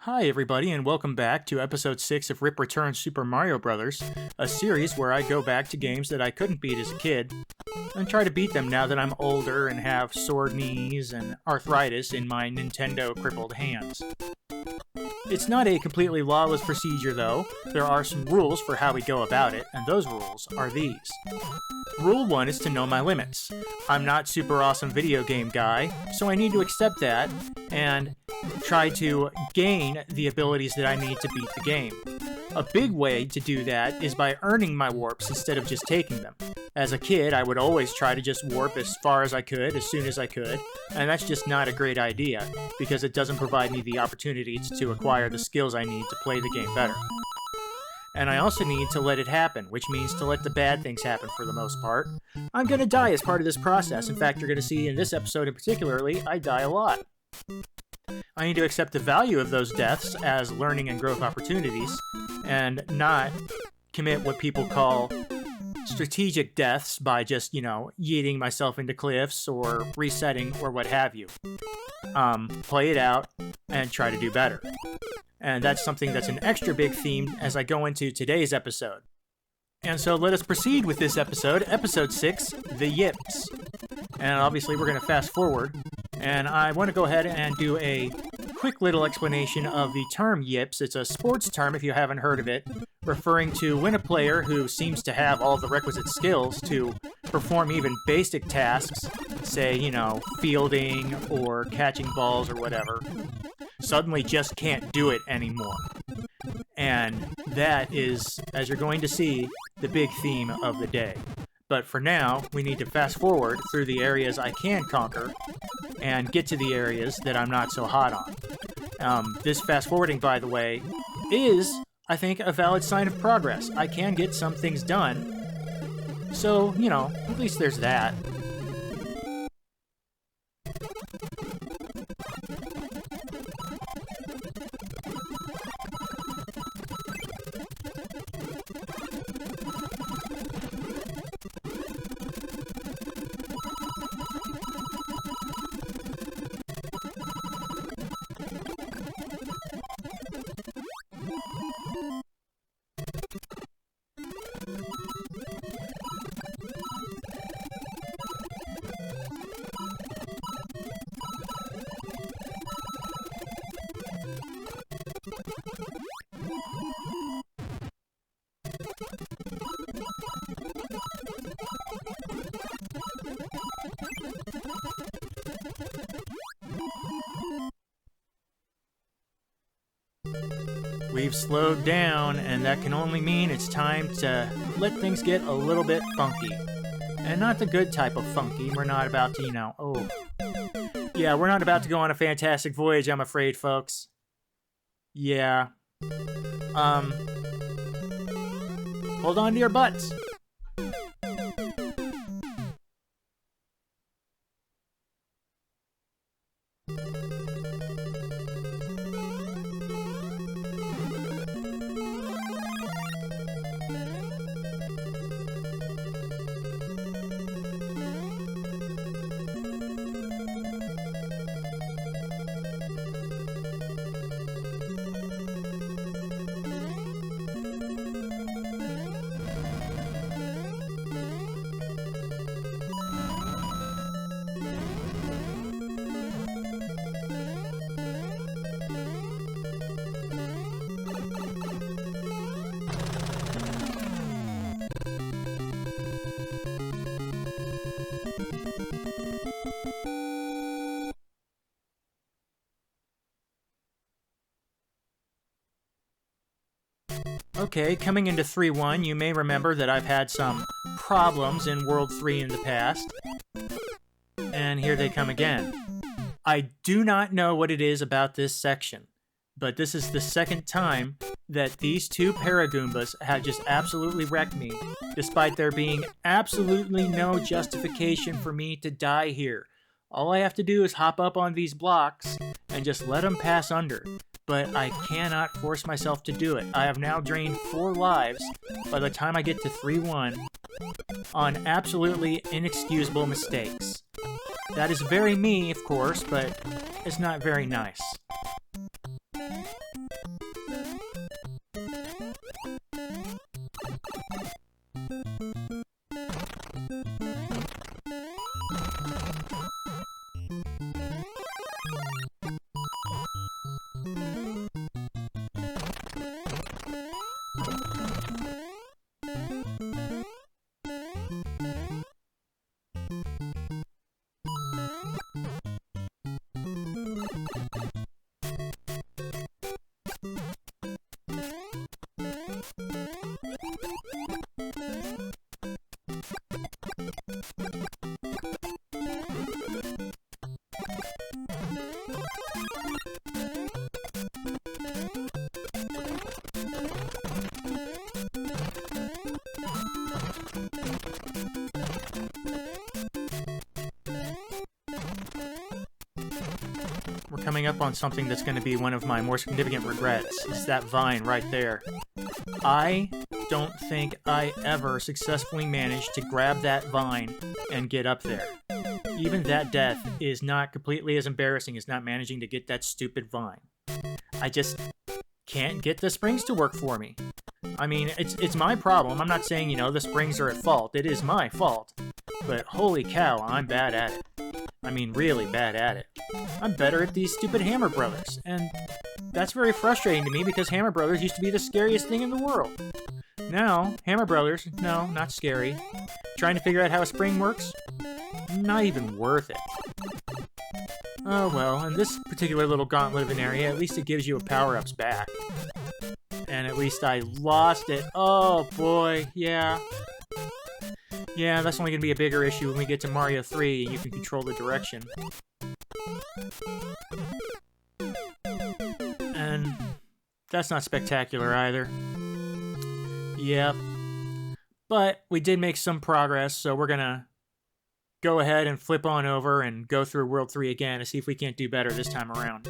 Hi everybody and welcome back to episode 6 of Rip Returns Super Mario Bros., a series where I go back to games that I couldn't beat as a kid and try to beat them now that I'm older and have sore knees and arthritis in my Nintendo crippled hands. It's not a completely lawless procedure though. There are some rules for how we go about it, and those rules are these. Rule 1 is to know my limits. I'm not super awesome video game guy, so I need to accept that and try to gain the abilities that I need to beat the game. A big way to do that is by earning my warps instead of just taking them. As a kid, I would always try to just warp as far as I could, as soon as I could, and that's just not a great idea, because it doesn't provide me the opportunities to acquire the skills I need to play the game better. And I also need to let it happen, which means to let the bad things happen for the most part. I'm gonna die as part of this process. In fact, you're gonna see in this episode in particularly, I die a lot. I need to accept the value of those deaths as learning and growth opportunities, and not commit what people call strategic deaths by just, yeeting myself into cliffs or resetting or what have you. Play it out and try to do better. And that's something that's an extra big theme as I go into today's episode. And so let us proceed with this episode, episode 6, The Yips. And obviously we're going to fast forward, and I want to go ahead and do a quick little explanation of the term yips. It's a sports term, if you haven't heard of it, referring to when a player who seems to have all the requisite skills to perform even basic tasks, say, fielding or catching balls or whatever, suddenly just can't do it anymore. And that is, as you're going to see, the big theme of the day. But for now, we need to fast forward through the areas I can conquer and get to the areas that I'm not so hot on. This fast forwarding, by the way, is, I think, a valid sign of progress. I can get some things done. So, at least there's that. We've slowed down, and that can only mean it's time to let things get a little bit funky. And not the good type of funky. We're not about to, we're not about to go on a fantastic voyage, I'm afraid, folks. Yeah. Hold on to your butts. Okay, coming into 3-1, you may remember that I've had some problems in World 3 in the past. And here they come again. I do not know what it is about this section, but this is the second time that these two Paragoombas have just absolutely wrecked me, despite there being absolutely no justification for me to die here. All I have to do is hop up on these blocks and just let them pass under. But I cannot force myself to do it. I have now drained 4 lives by the time I get to 3-1 on absolutely inexcusable mistakes. That is very me, of course, but it's not very nice. up on something that's going to be one of my more significant regrets. It's that vine right there. I don't think I ever successfully managed to grab that vine and get up there. Even that death is not completely as embarrassing as not managing to get that stupid vine. I just can't get the springs to work for me. I mean, it's my problem. I'm not saying, the springs are at fault. It is my fault. But holy cow, I'm bad at it. I mean, really bad at it. I'm better at these stupid Hammer Brothers, and that's very frustrating to me because Hammer Brothers used to be the scariest thing in the world. Now, Hammer Brothers, no, not scary. Trying to figure out how a spring works? Not even worth it. Oh well, in this particular little gauntlet of an area, at least it gives you a power-ups back. And at least I lost it. Oh boy, yeah. Yeah, that's only going to be a bigger issue when we get to Mario 3 and you can control the direction. And that's not spectacular either. Yep. But we did make some progress, so we're going to go ahead and flip on over and go through World 3 again to see if we can't do better this time around.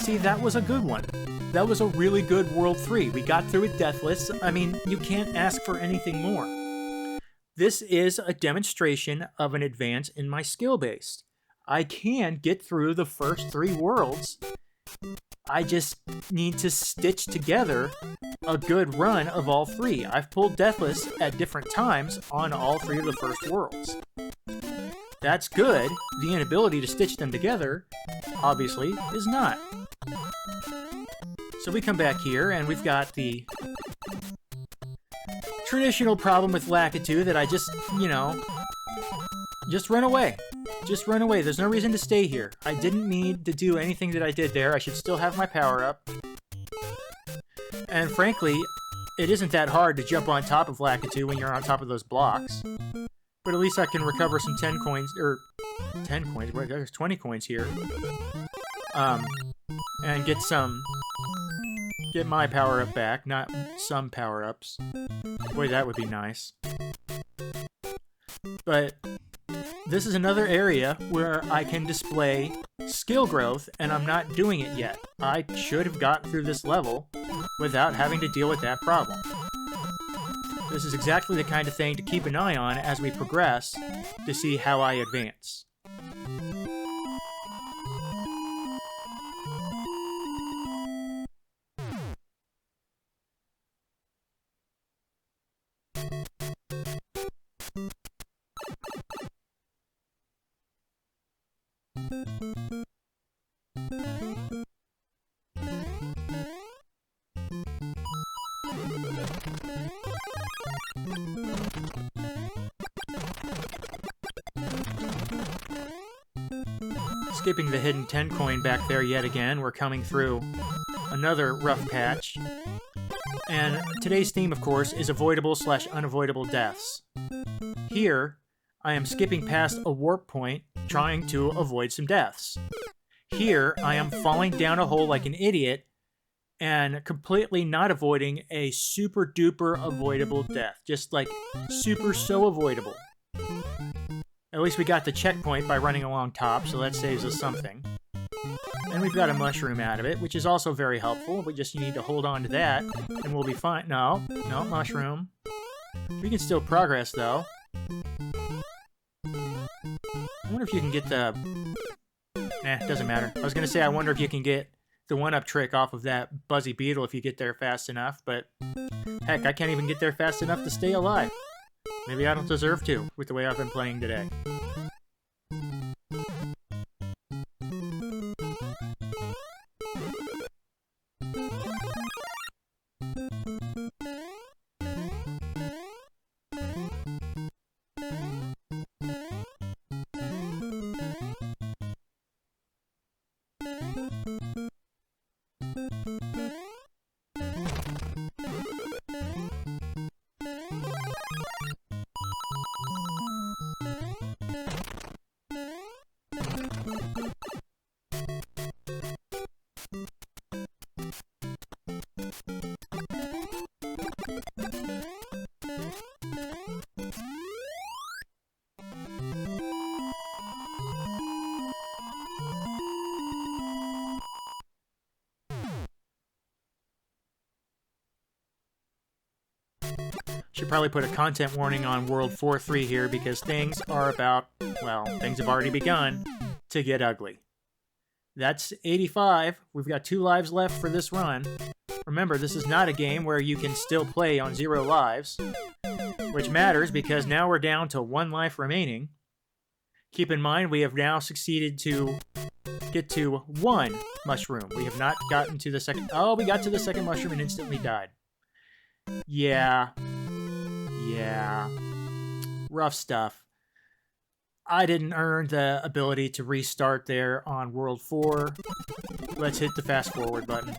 see, that was a good one. That was a really good World 3. We got through it deathless. I mean, you can't ask for anything more. This is a demonstration of an advance in my skill base. I can get through the first 3 worlds. I just need to stitch together a good run of all 3. I've pulled deathless at different times on all 3 of the first worlds. That's good. The inability to stitch them together, obviously, is not. So we come back here, and we've got the traditional problem with Lakitu that I just, just run away. Just run away. There's no reason to stay here. I didn't need to do anything that I did there. I should still have my power-up. And frankly, it isn't that hard to jump on top of Lakitu when you're on top of those blocks. But at least I can recover some 10 coins, or 10 coins, wait, there's 20 coins here. And get my power-up back, not some power-ups. Boy, that would be nice. But this is another area where I can display skill growth, and I'm not doing it yet. I should have gotten through this level without having to deal with that problem. This is exactly the kind of thing to keep an eye on as we progress to see how I advance. Skipping the hidden 10 coin back there yet again, we're coming through another rough patch. And today's theme, of course, is avoidable/unavoidable deaths. Here, I am skipping past a warp point, trying to avoid some deaths. Here, I am falling down a hole like an idiot, and completely not avoiding a super duper avoidable death. Just like super so avoidable. At least we got the checkpoint by running along top, so that saves us something. And we've got a mushroom out of it, which is also very helpful. We just need to hold on to that, and we'll be fine. No mushroom. We can still progress, though. I wonder if you can get the... doesn't matter. I was going to say, I wonder if you can get the one-up trick off of that Buzzy Beetle if you get there fast enough, but heck, I can't even get there fast enough to stay alive. Maybe I don't deserve to, with the way I've been playing today. Should probably put a content warning on World 4-3 here because things are about, well, things have already begun to get ugly. That's 85. We've got 2 lives left for this run. Remember, this is not a game where you can still play on 0 lives, which matters because now we're down to 1 life remaining. Keep in mind, we have now succeeded to get to 1 mushroom. We have not gotten to the second... Oh, we got to the second mushroom and instantly died. Yeah. Rough stuff. I didn't earn the ability to restart there on World 4. Let's hit the fast forward button.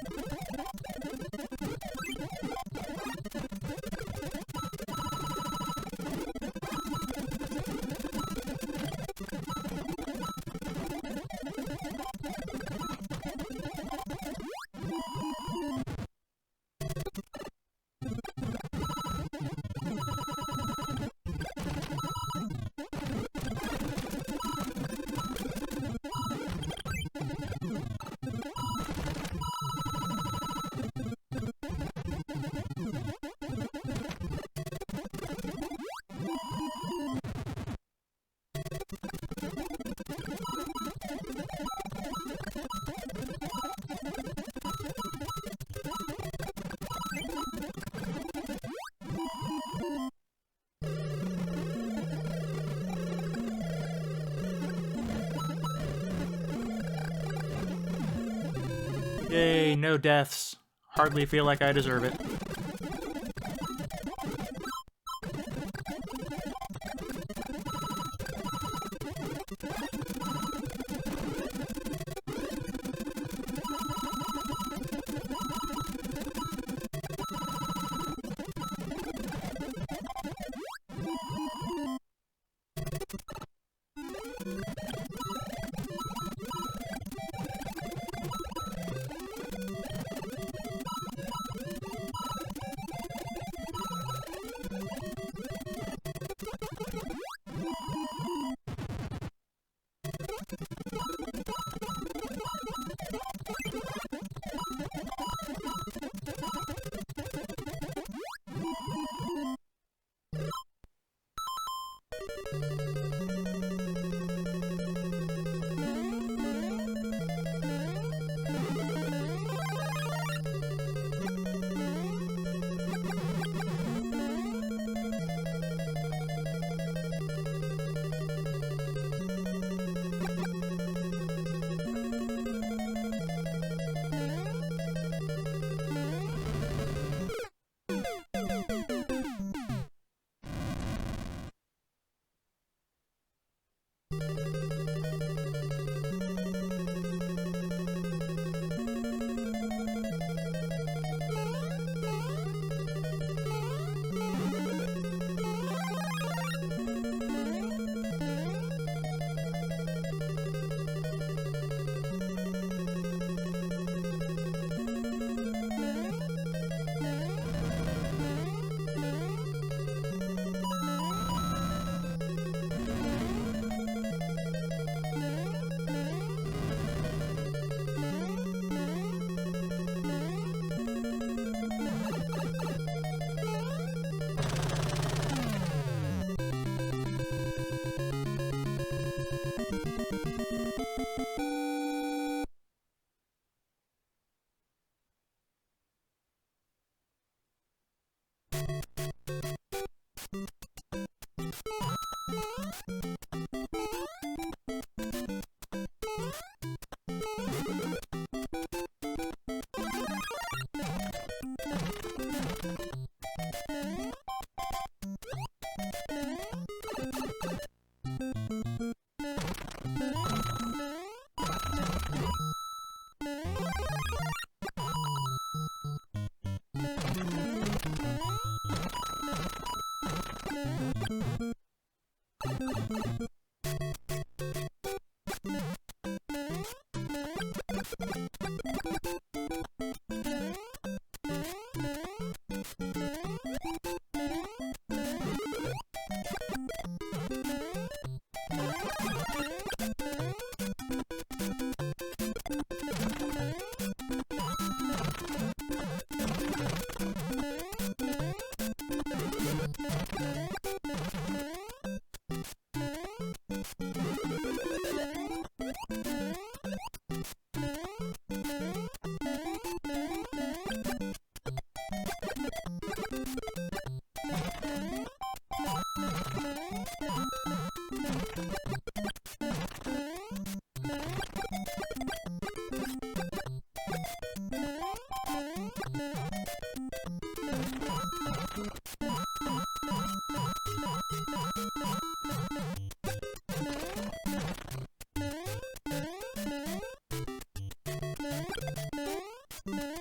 Yay, no deaths. Hardly feel like I deserve it.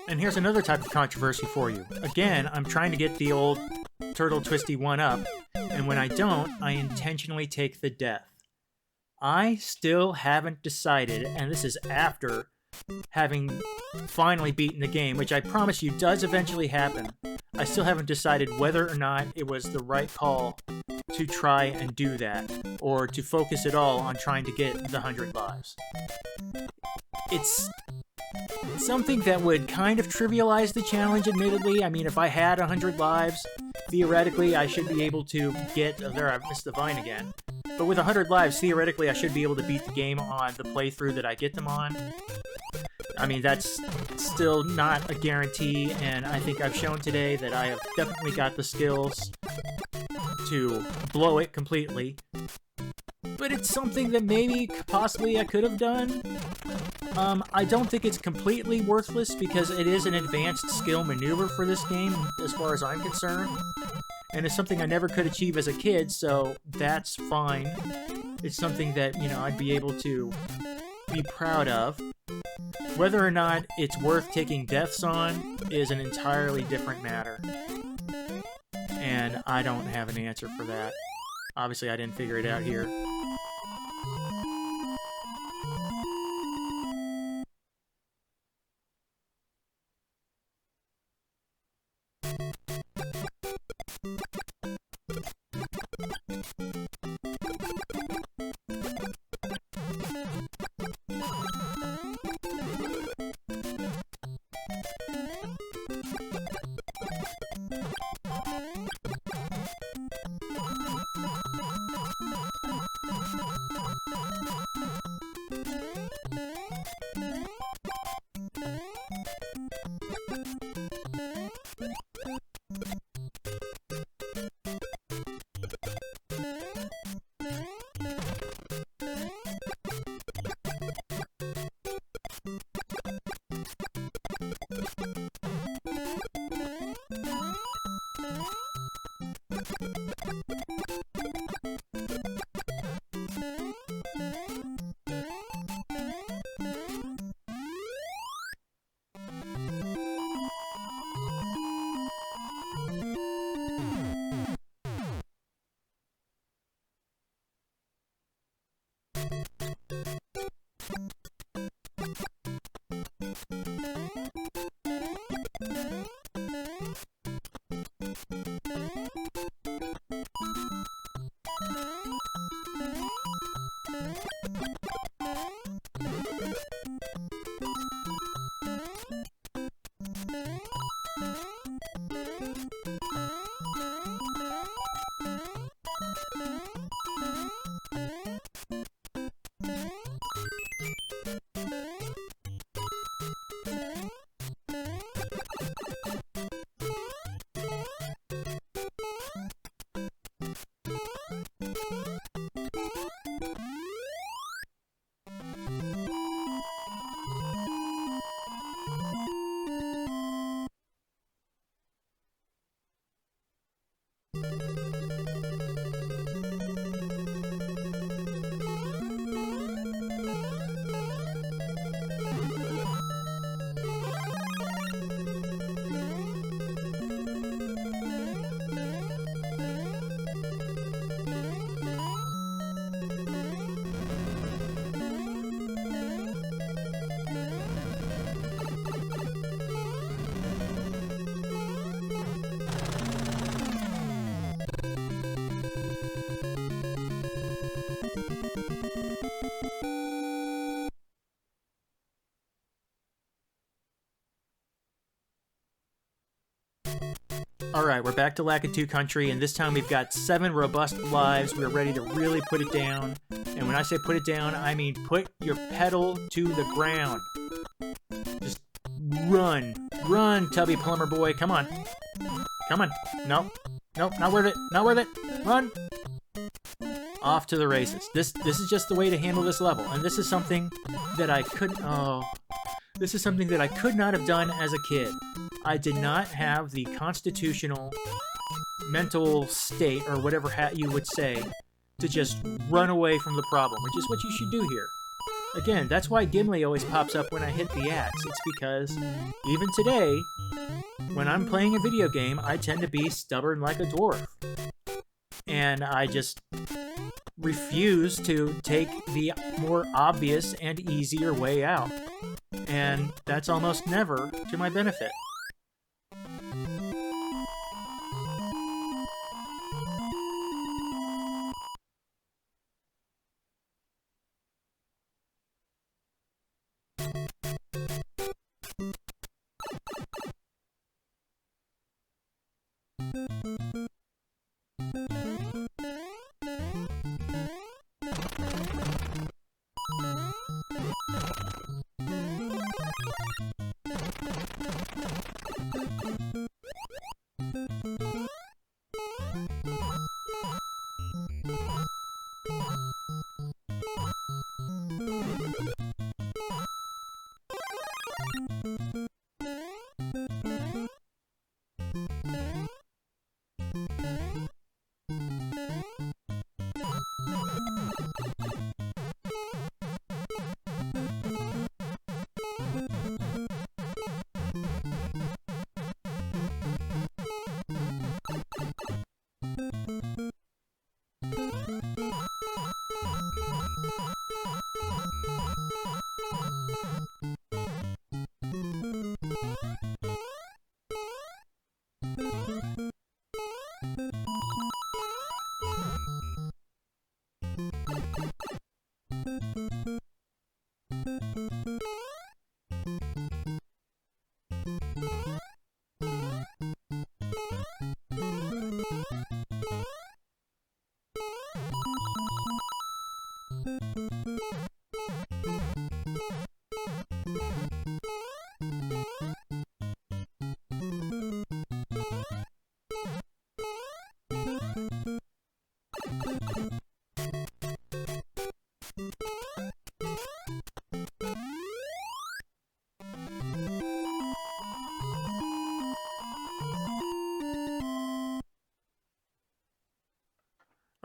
And here's another type of controversy for you. Again, I'm trying to get the old Turtle Twisty 1-up, and when I don't, I intentionally take the death. I still haven't decided, and this is after having finally beaten the game, which I promise you does eventually happen. I still haven't decided whether or not it was the right call to try and do that, or to focus at all on trying to get the 100 lives. It's something that would kind of trivialize the challenge, admittedly. I mean, if I had 100 lives, theoretically I should be able to get... there, I missed the vine again. But with 100 lives, theoretically I should be able to beat the game on the playthrough that I get them on. I mean, that's still not a guarantee, and I think I've shown today that I have definitely got the skills to blow it completely. But it's something that maybe, possibly, I could have done. I don't think it's completely worthless because it is an advanced skill maneuver for this game, as far as I'm concerned. And it's something I never could achieve as a kid, so that's fine. It's something that, you know, I'd be able to be proud of. Whether or not it's worth taking deaths on is an entirely different matter. And I don't have an answer for that. Obviously, I didn't figure it out here. Alright, we're back to Lakitu Country, and this time we've got 7 robust lives. We're ready to really put it down. And when I say put it down, I mean put your pedal to the ground. Just run. Run, Tubby Plumber Boy. Come on. Come on. Nope. Nope, not worth it. Not worth it. Run. Off to the races. This is just the way to handle this level. And this is something that I couldn't... Oh... This is something that I could not have done as a kid. I did not have the constitutional mental state, or whatever you would say, to just run away from the problem, which is what you should do here. Again, that's why Gimli always pops up when I hit the axe. It's because, even today, when I'm playing a video game, I tend to be stubborn like a dwarf. And I just refuse to take the more obvious and easier way out. And that's almost never to my benefit.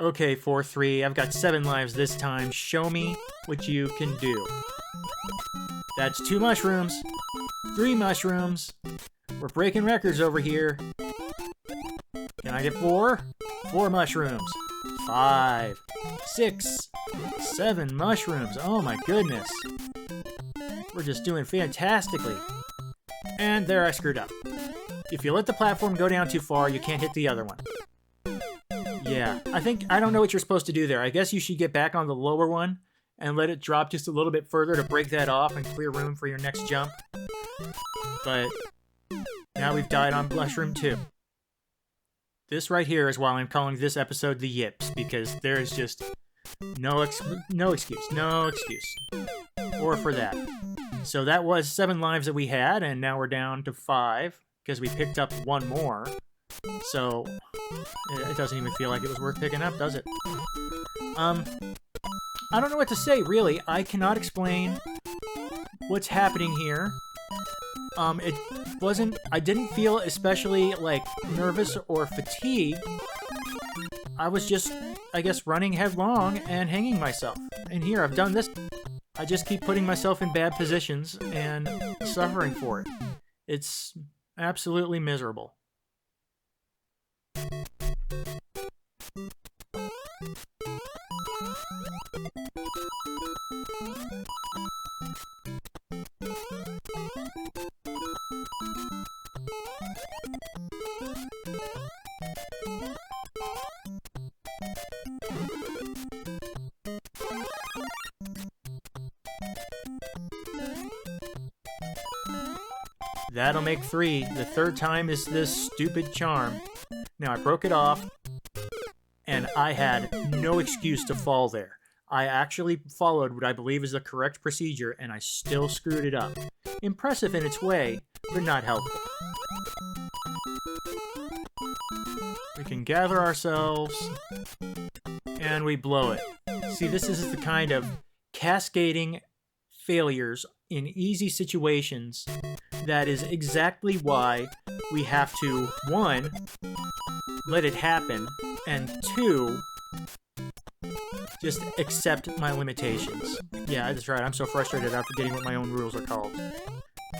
Okay, 4-3. I've got 7 lives this time. Show me what you can do. That's 2 mushrooms. 3 mushrooms. We're breaking records over here. Can I get 4? 4 mushrooms. 5, 6, 7 mushrooms. Oh my goodness. We're just doing fantastically. And there I screwed up. If you let the platform go down too far, you can't hit the other one. Yeah, I don't know what you're supposed to do there. I guess you should get back on the lower one and let it drop just a little bit further to break that off and clear room for your next jump. But now we've died on mushroom 2. This right here is why I'm calling this episode the Yips, because there is just no excuse or for that. So that was 7 lives that we had, and now we're down to 5 because we picked up 1 more. So it doesn't even feel like it was worth picking up, does it? I don't know what to say, really. I cannot explain what's happening here. I didn't feel especially, like, nervous or fatigued. I was just, I guess, running headlong and hanging myself. And here, I've done this. I just keep putting myself in bad positions and suffering for it. It's absolutely miserable. That'll make 3. The 3rd time is this stupid charm. Now, I broke it off, and I had no excuse to fall there. I actually followed what I believe is the correct procedure, and I still screwed it up. Impressive in its way, but not helpful. We can gather ourselves, and we blow it. See, this is the kind of cascading failures in easy situations that is exactly why we have to, 1, let it happen, and 2, just accept my limitations. Yeah, that's right, I'm so frustrated I'm forgetting what my own rules are called.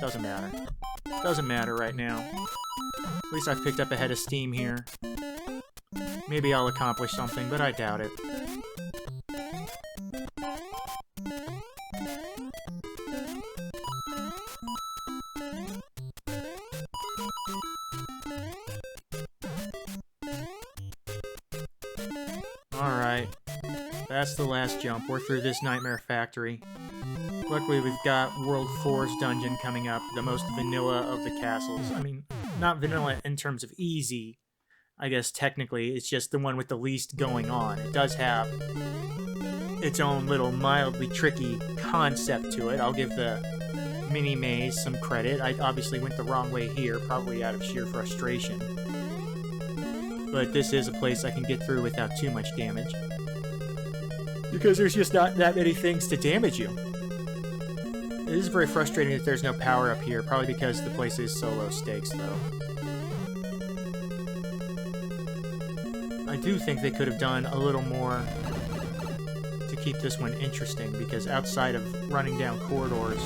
Doesn't matter. Doesn't matter right now. At least I've picked up a head of steam here. Maybe I'll accomplish something, but I doubt it. Alright, that's the last jump. We're through this Nightmare Factory. Luckily, we've got World 4's dungeon coming up, the most vanilla of the castles. I mean, not vanilla in terms of easy, I guess technically, it's just the one with the least going on. It does have its own little mildly tricky concept to it. I'll give the mini-maze some credit. I obviously went the wrong way here, probably out of sheer frustration. But this is a place I can get through without too much damage. Because there's just not that many things to damage you. It is very frustrating that there's no power up here, probably because the place is so low stakes, though. I do think they could have done a little more to keep this one interesting, because outside of running down corridors,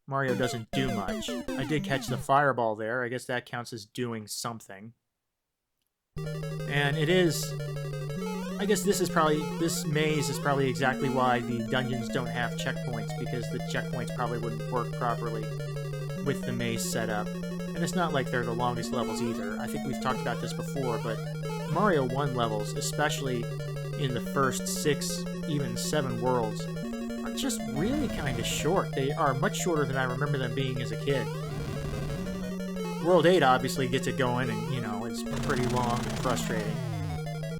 Mario doesn't do much. I did catch the fireball there. I guess that counts as doing something. And it is... I guess this maze is probably exactly why the dungeons don't have checkpoints, because the checkpoints probably wouldn't work properly with the maze setup. And it's not like they're the longest levels either. I think we've talked about this before, but Mario 1 levels, especially in the first 6, even 7 worlds, are just really kind of short. They are much shorter than I remember them being as a kid. World 8 obviously gets it going, and, you know, it's pretty long and frustrating.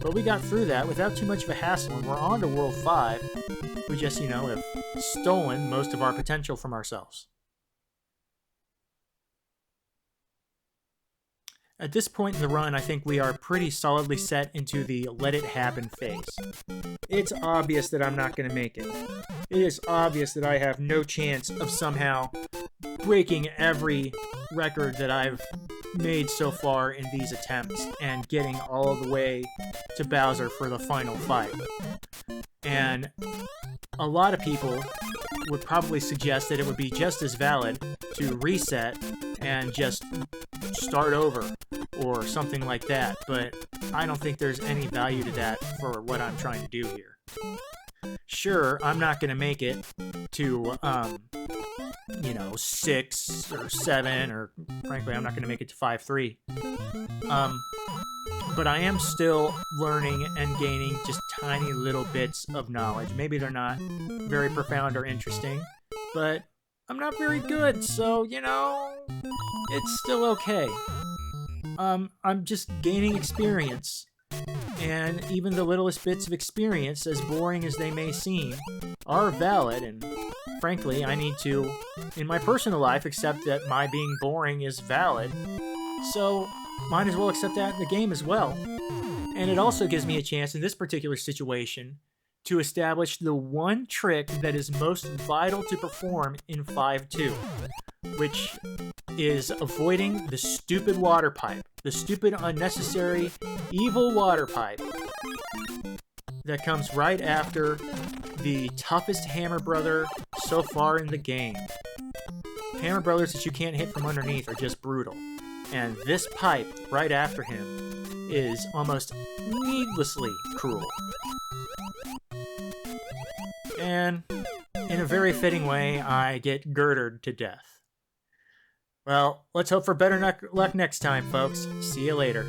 But we got through that without too much of a hassle, and we're on to World 5. We just, you know, have stolen most of our potential from ourselves. At this point in the run, I think we are pretty solidly set into the let it happen phase. It's obvious that I'm not going to make it. It is obvious that I have no chance of somehow breaking every record that I've made so far in these attempts and getting all the way to Bowser for the final fight. And a lot of people would probably suggest that it would be just as valid to reset and just start over or something like that, but I don't think there's any value to that for what I'm trying to do here. Sure, I'm not going to make it to, 6 or 7, or frankly, I'm not going to make it to 5-3. But I am still learning and gaining just tiny little bits of knowledge. Maybe they're not very profound or interesting, but I'm not very good, so, it's still okay. I'm just gaining experience, and even the littlest bits of experience, as boring as they may seem, are valid, and frankly, I need to, in my personal life, accept that my being boring is valid, so might as well accept that in the game as well. And it also gives me a chance in this particular situation to establish the one trick that is most vital to perform in 5-2, which is avoiding the stupid water pipe, the stupid, unnecessary, evil water pipe that comes right after the toughest Hammer Brother so far in the game. Hammer Brothers that you can't hit from underneath are just brutal, and this pipe right after him is almost needlessly cruel. And in a very fitting way, I get girdered to death. Well, let's hope for better luck next time, folks. See you later.